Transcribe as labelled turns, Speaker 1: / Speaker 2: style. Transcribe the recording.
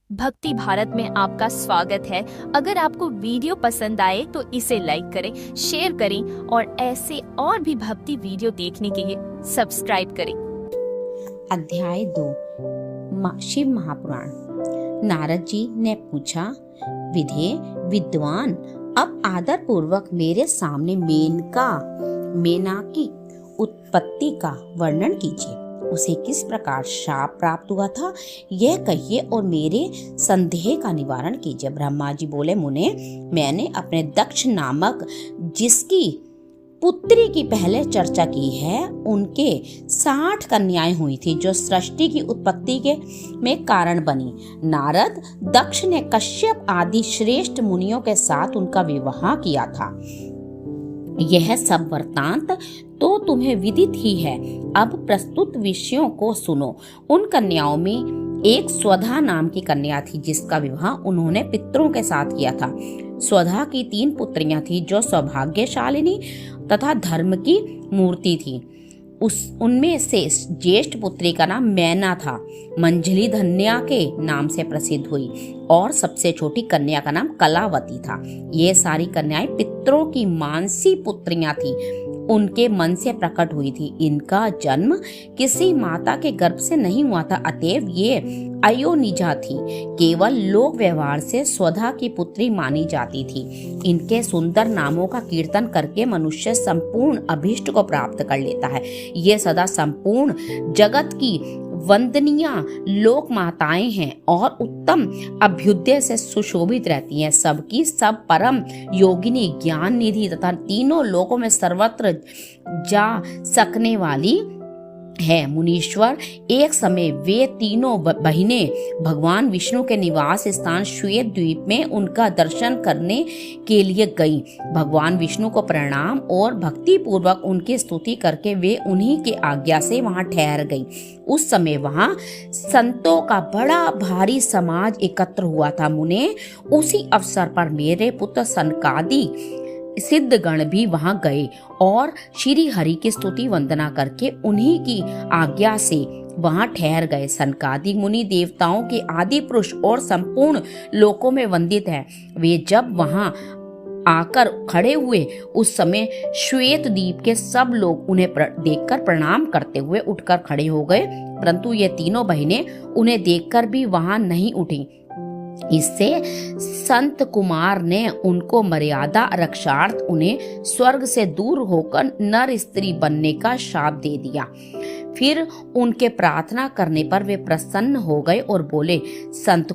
Speaker 1: भक्ति भारत में आपका स्वागत है। अगर आपको वीडियो पसंद आए तो इसे लाइक करें, शेयर करें और ऐसे और भी भक्ति वीडियो देखने के लिए सब्सक्राइब करें।
Speaker 2: अध्याय 2 शिव महापुराण। नारद जी ने पूछा, विधे विद्वान, अब आदर पूर्वक मेरे सामने मेना की उत्पत्ति का वर्णन कीजिए। उसे किस प्रकार शाप प्राप्त हुआ था यह कहिए और मेरे संदेह का निवारण कीजिए। ब्रह्मा जी बोले, मुने, मैंने अपने दक्ष नामक जिसकी पुत्री की पहले चर्चा की है, उनके 60 कन्याएं हुई थी जो सृष्टि की उत्पत्ति के में कारण बनी। नारद दक्ष ने कश्यप आदि श्रेष्ठ मुनियों के साथ उनका विवाह किया था। यह सब वृत्तांत तो तुम्हें विदित ही है। अब प्रस्तुत विषयों को सुनो। उन कन्याओं में एक स्वधा नाम की कन्या थी जिसका विवाह उन्होंने पितरों के साथ किया था। स्वधा की 3 पुत्रियां थी जो सौभाग्यशालिनी तथा धर्म की मूर्ति थी। उनमें से ज्येष्ठ पुत्री का नाम मैना था, मंजली धन्या के नाम से प्रसिद्ध हुई, और सबसे छोटी कन्या का नाम कलावती था। ये सारी कन्याएं पितरों की मानसी पुत्रियां थी, उनके मन से प्रकट हुई थी। इनका जन्म किसी माता के गर्भ से नहीं हुआ था, अतएव ये अयोनिजा थी। केवल लोक व्यवहार से स्वधा की पुत्री मानी जाती थी। इनके सुंदर नामों का कीर्तन करके मनुष्य संपूर्ण अभीष्ट को प्राप्त कर लेता है। ये सदा संपूर्ण जगत की वंदनीय लोक माताएं हैं और उत्तम अभ्युदय से सुशोभित रहती हैं। सबकी सब परम योगिनी, ज्ञान निधि तथा तीनों लोकों में सर्वत्र जा सकने वाली है। मुनीश्वर, एक समय वे तीनों बहिनें भगवान विष्णु के निवास स्थान श्वेत द्वीप में उनका दर्शन करने के लिए गईं। भगवान विष्णु को प्रणाम और भक्ति पूर्वक उनकी स्तुति करके वे उन्हीं की आज्ञा से वहां ठहर गईं। उस समय वहां संतों का बड़ा भारी समाज एकत्र हुआ था। मुने, उसी अवसर पर मेरे पुत्र सनकादि सिद्धगण भी वहां गए और श्री हरि की स्तुति वंदना करके उन्हीं की आज्ञा से वहां ठहर गए। सनकादि मुनि देवताओं के आदि पुरुष और संपूर्ण लोकों में वंदित है। वे जब वहां आकर खड़े हुए उस समय श्वेत द्वीप के सब लोग उन्हें देखकर प्रणाम करते हुए उठकर खड़े हो गए, परंतु ये तीनों बहनें उन्हें देखकर भी वहां नहीं उठी। इससे संत कुमार ने उनको मर्यादा रक्षार्थ उन्हें स्वर्ग से दूर होकर नर स्त्री बनने का शाप दे दिया। फिर उनके प्रार्थना करने पर वे प्रसन्न हो गए और बोले, संत